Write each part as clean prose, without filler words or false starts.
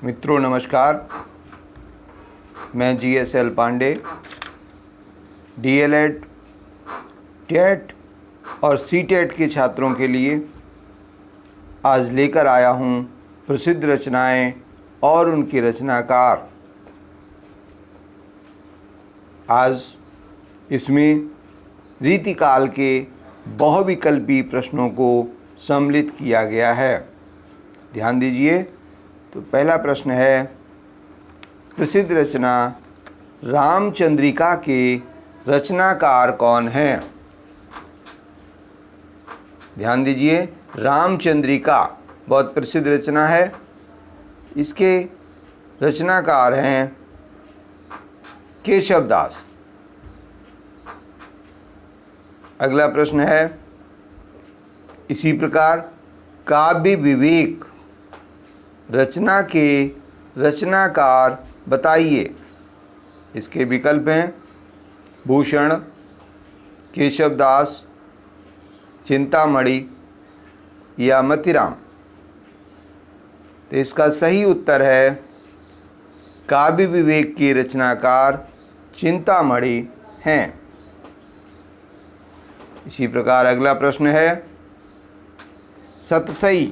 मित्रों नमस्कार। मैं GSL पांडे DLED, टेट और CTET के छात्रों के लिए आज लेकर आया हूँ प्रसिद्ध रचनाएं और उनके रचनाकार। आज इसमें रीतिकाल के बहुविकल्पी प्रश्नों को सम्मिलित किया गया है। ध्यान दीजिए। तो पहला प्रश्न है, प्रसिद्ध रचना रामचंद्रिका के रचनाकार कौन हैं? ध्यान दीजिए, रामचंद्रिका बहुत प्रसिद्ध रचना है। इसके रचनाकार हैं केशव दास। अगला प्रश्न है, इसी प्रकार काव्य विवेक रचना के रचनाकार बताइए। इसके विकल्प हैं भूषण, केशव दास, चिंतामणि या मतिराम। तो इसका सही उत्तर है काव्य विवेक के रचनाकार चिंतामणि हैं। इसी प्रकार अगला प्रश्न है, सतसई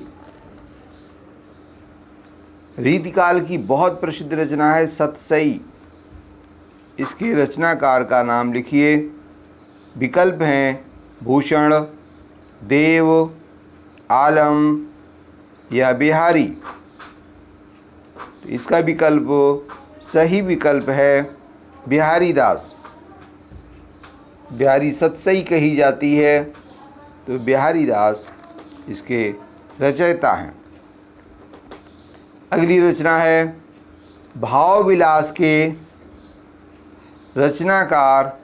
रीतिकाल की बहुत प्रसिद्ध रचना है सतसई। इसके रचनाकार का नाम लिखिए। विकल्प हैं भूषण, देव, आलम या बिहारी। तो इसका विकल्प सही विकल्प है बिहारी दास। बिहारी सतसई कही जाती है, तो बिहारी दास इसके रचयिता हैं। अगली रचना है, भाव विलास के रचनाकार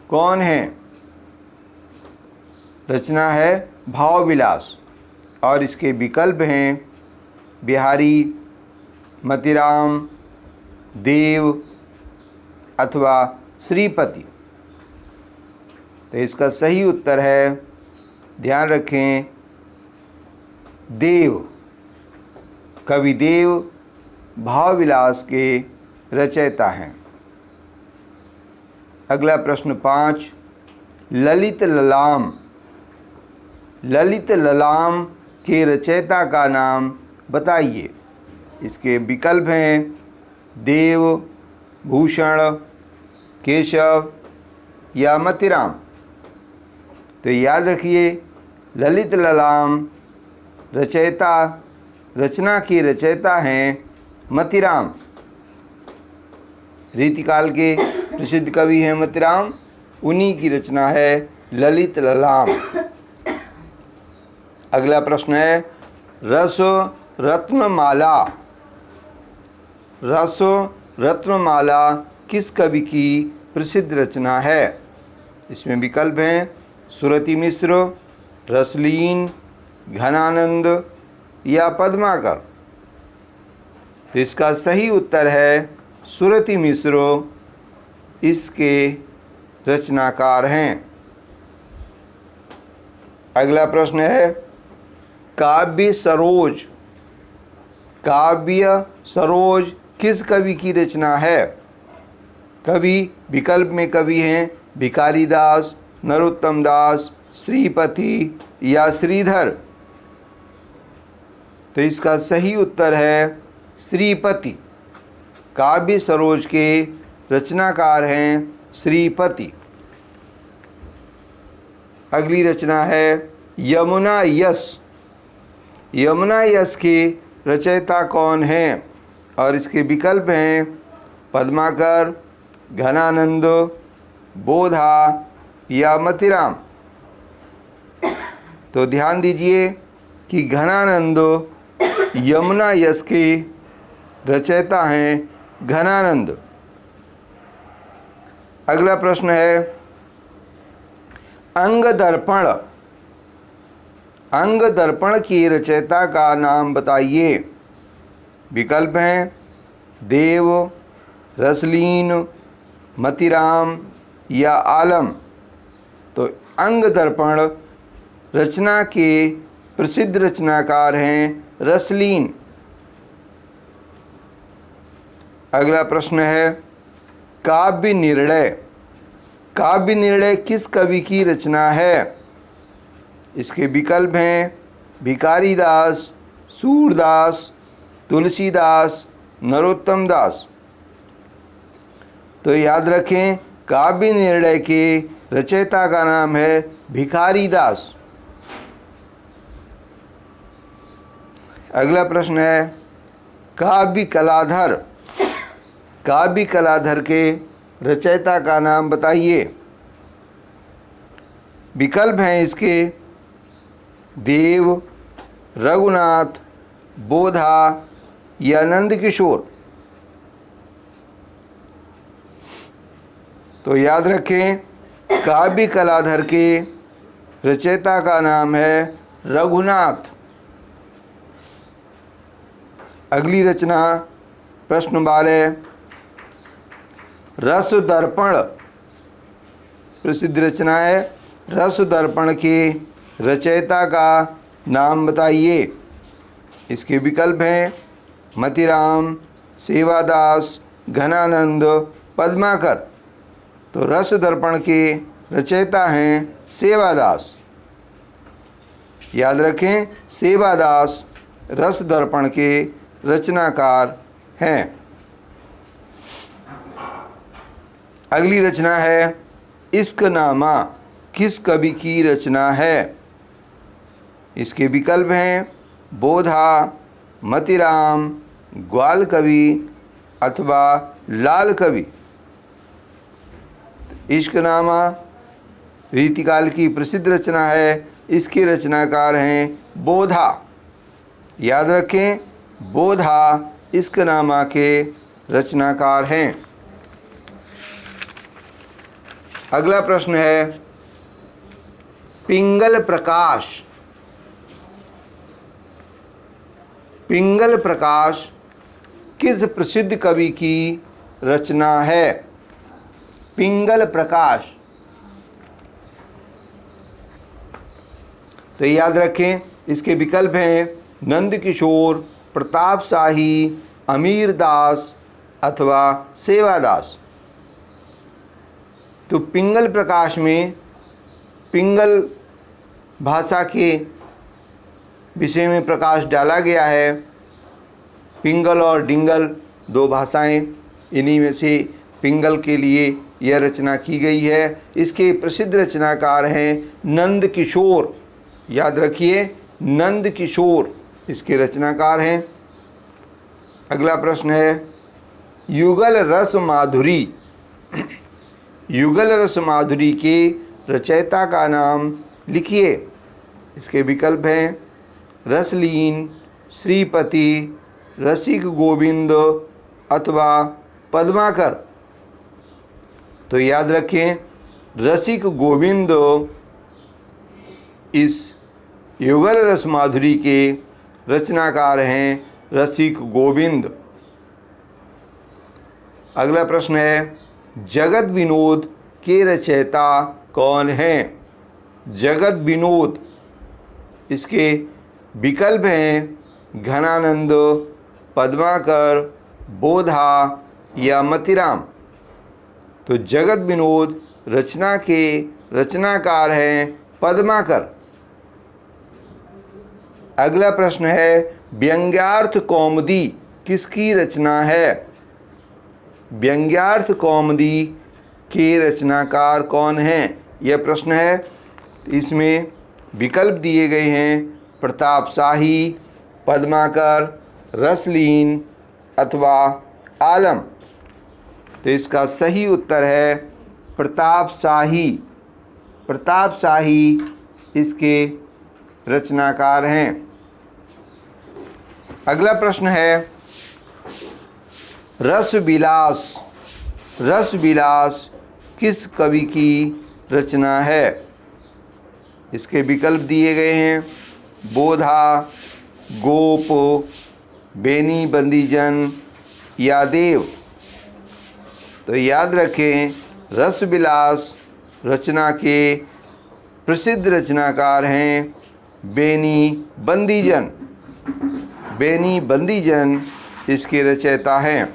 कौन हैं? रचना है भाव विलास और इसके विकल्प हैं बिहारी, मतिराम, देव अथवा श्रीपति। तो इसका सही उत्तर है, ध्यान रखें, देव। कवि देव भाव विलास के रचयिता हैं। अगला प्रश्न 5, ललित ललाम। ललित ललाम के रचयिता का नाम बताइए। इसके विकल्प हैं देव, भूषण, केशव या मतिराम। तो याद रखिए, ललित ललाम रचना के रचयिता हैं मतिराम। रीतिकाल के प्रसिद्ध कवि हैं मतिराम, उन्हीं की रचना है ललित ललाम। अगला प्रश्न है, रस रत्नमाला। रस रत्नमाला किस कवि की प्रसिद्ध रचना है? इसमें विकल्प हैं सुरति मिश्र, रसलीन, घनानंद या पद्माकर। तो इसका सही उत्तर है सुरति मिश्र इसके रचनाकार हैं। अगला प्रश्न है, काव्य सरोज। काव्य सरोज किस कवि की रचना है? कवि विकल्प में कवि हैं भिखारी दास, नरोत्तम दास, श्रीपति या श्रीधर। तो इसका सही उत्तर है श्रीपति। काव्य सरोज के रचनाकार हैं श्रीपति। अगली रचना है यमुना यस। यमुना यस के रचयिता कौन हैं? और इसके विकल्प हैं पद्माकर, घनानंद, बोधा या मतिराम। तो ध्यान दीजिए कि घनानंद यमुना यस के रचयिता हैं घनानंद। अगला प्रश्न है, अंग दर्पण। अंग दर्पण के रचयिता का नाम बताइए। विकल्प हैं देव, रसलीन, मतिराम या आलम। तो अंग दर्पण रचना के प्रसिद्ध रचनाकार हैं रसलीन। अगला प्रश्न है काव्य निर्णय। काव्य निर्णय किस कवि की रचना है? इसके विकल्प हैं भिखारी दास, सूरदास, तुलसीदास, नरोत्तम दास। तो याद रखें काव्य निर्णय के रचयिता का नाम है भिखारी दास। अगला प्रश्न है काव्य कलाधर। काव्य कलाधर के रचयिता का नाम बताइए। विकल्प हैं इसके देव, रघुनाथ, बोधा या नंद किशोर। तो याद रखें काव्य कलाधर के रचयिता का नाम है रघुनाथ। अगली रचना प्रश्न 12 रस दर्पण प्रसिद्ध रचना है। रस दर्पण के रचयिता का नाम बताइए। इसके विकल्प हैं मतिराम, सेवादास, घनानंद, पद्माकर। तो रस दर्पण के रचयिता हैं सेवादास। याद रखें सेवादास रस दर्पण के रचनाकार हैं। अगली रचना है इश्कनामा किस कवि की रचना है? इसके विकल्प हैं बोधा, मतिराम, ग्वाल कवि अथवा लाल कवि। इश्कनामा रीतिकाल की प्रसिद्ध रचना है। इसके रचनाकार हैं बोधा। याद रखें बोधा इश्कनामा के रचनाकार हैं। अगला प्रश्न है पिंगल प्रकाश। पिंगल प्रकाश किस प्रसिद्ध कवि की रचना है? पिंगल प्रकाश। तो याद रखें इसके विकल्प हैं नंद किशोर, प्रताप शाही, अमीर दास अथवा सेवादास। तो पिंगल प्रकाश में पिंगल भाषा के विषय में प्रकाश डाला गया है। पिंगल और डिंगल दो भाषाएं, इन्हीं में से पिंगल के लिए यह रचना की गई है। इसके प्रसिद्ध रचनाकार हैं नंद किशोर। याद रखिए नंद किशोर इसके रचनाकार हैं। अगला प्रश्न है युगल रस माधुरी। युगल रस माधुरी के रचयिता का नाम लिखिए। इसके विकल्प हैं रसलीन, श्रीपति, रसिक गोविंद अथवा पद्माकर। तो याद रखें रसिक गोविंद इस युगल रस माधुरी के रचनाकार हैं रसिक गोविंद। अगला प्रश्न है जगत विनोद के रचयिता कौन हैं? जगत विनोद इसके विकल्प हैं घनानंद, पद्माकर, बोधा या मतिराम। तो जगत विनोद रचना के रचनाकार हैं पद्माकर। अगला प्रश्न है व्यंग्यार्थ कौमुदी किसकी रचना है? व्यंग्यार्थ कौमुदी के रचनाकार कौन हैं? यह प्रश्न है। इसमें विकल्प दिए गए हैं प्रताप शाही, पद्माकर, रसलीन अथवा आलम। तो इसका सही उत्तर है प्रताप शाही। प्रताप शाही इसके रचनाकार हैं। अगला प्रश्न है रस विलास। रस विलास किस कवि की रचना है? इसके विकल्प दिए गए हैं बोधा, गोप, बेनी बंदीजन या देव। तो याद रखें रस विलास रचना के प्रसिद्ध रचनाकार हैं बेनी बंदीजन। बेनी बंदीजन इसके रचयिता हैं।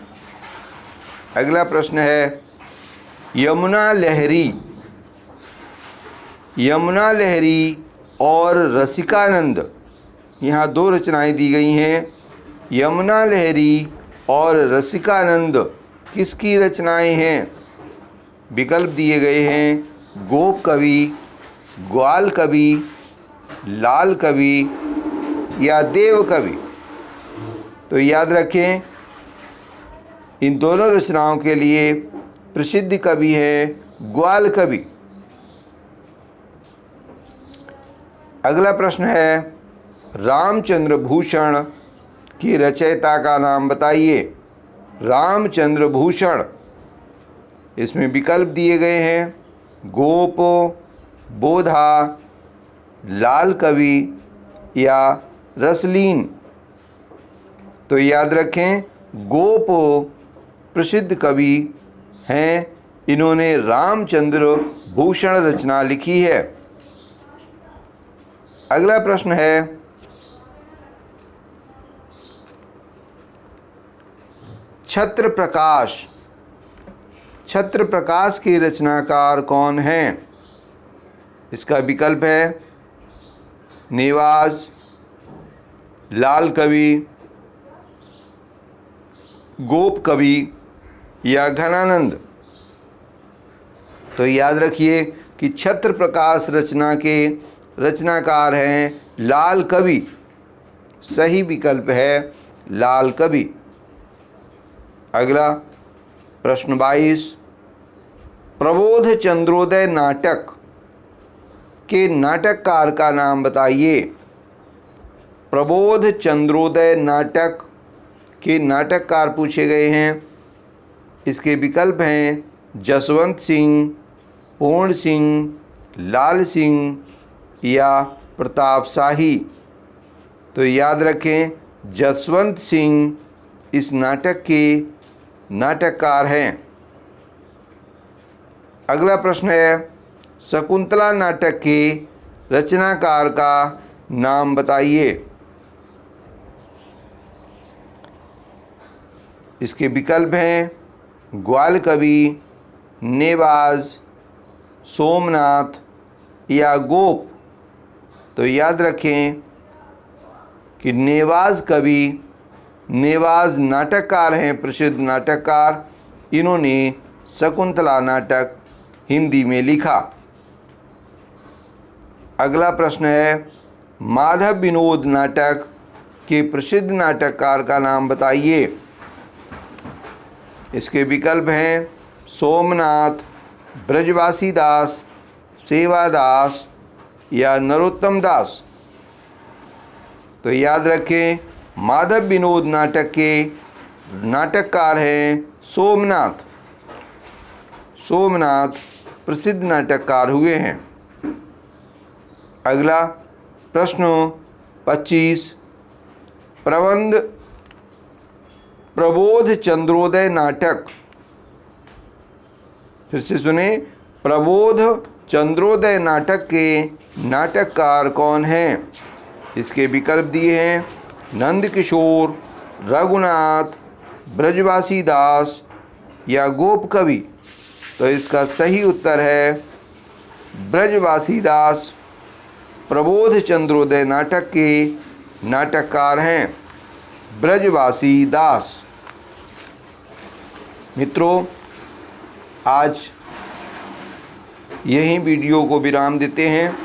अगला प्रश्न है यमुना लहरी। यमुना लहरी और रसिकानंद, यहाँ दो रचनाएं दी गई हैं। यमुना लहरी और रसिकानंद किसकी रचनाएं हैं? विकल्प दिए गए हैं गोप कवि, ग्वाल कवि, लाल कवि या देव कवि। तो याद रखें, इन दोनों रचनाओं के लिए प्रसिद्ध कवि है ग्वाल कवि। अगला प्रश्न है रामचंद्र भूषण की रचयिता का नाम बताइए। रामचंद्र भूषण, इसमें विकल्प दिए गए हैं गोप, बोधा, लाल कवि या रसलीन। तो याद रखें, गोप प्रसिद्ध कवि हैं, इन्होंने रामचंद्र भूषण रचना लिखी है। अगला प्रश्न है छत्र प्रकाश। छत्र प्रकाश के रचनाकार कौन हैं? इसका विकल्प है नेवाज, लाल कवि, गोप कवि या घनानंद। तो याद रखिए कि छत्र प्रकाश रचना के रचनाकार हैं लाल कवि। सही विकल्प है लाल कवि। अगला प्रश्न 22, प्रबोध चंद्रोदय नाटक के नाटककार का नाम बताइए। प्रबोध चंद्रोदय नाटक के नाटककार पूछे गए हैं। इसके विकल्प हैं जसवंत सिंह, पूर्ण सिंह, लाल सिंह या प्रताप शाही। तो याद रखें, जसवंत सिंह इस नाटक के नाटककार हैं। अगला प्रश्न है शकुंतला नाटक के रचनाकार का नाम बताइए। इसके विकल्प हैं ग्वाल कवि, नेवाज, सोमनाथ या गोप। तो याद रखें कि नेवाज कवि, नेवाज नाटककार हैं, प्रसिद्ध नाटककार। इन्होंने शकुंतला नाटक हिंदी में लिखा। अगला प्रश्न है माधव विनोद नाटक के प्रसिद्ध नाटककार का नाम बताइए। इसके विकल्प हैं सोमनाथ, ब्रजवासी दास, सेवादास या नरोत्तम दास। तो याद रखें, माधव विनोद नाटक के नाटककार हैं सोमनाथ। सोमनाथ प्रसिद्ध नाटककार हुए हैं। अगला प्रश्न 25, प्रबंध प्रबोध चंद्रोदय नाटक। फिर से सुने, प्रबोध चंद्रोदय नाटक के नाटककार कौन हैं? इसके विकल्प दिए हैं नंद किशोर, रघुनाथ, ब्रजवासी दास या गोप कवि। तो इसका सही उत्तर है ब्रजवासी दास। प्रबोध चंद्रोदय नाटक के नाटककार हैं ब्रजवासी दास। मित्रों, आज यही वीडियो को विराम देते हैं।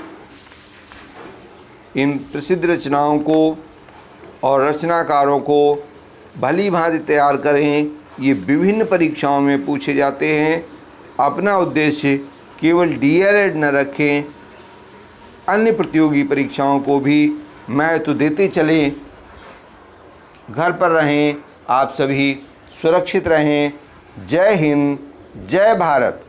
इन प्रसिद्ध रचनाओं को और रचनाकारों को भली भांति तैयार करें। ये विभिन्न परीक्षाओं में पूछे जाते हैं। अपना उद्देश्य केवल डीएलएड न रखें, अन्य प्रतियोगी परीक्षाओं को भी महत्व देते चलें। घर पर रहें, आप सभी सुरक्षित रहें। जय हिंद, जय भारत।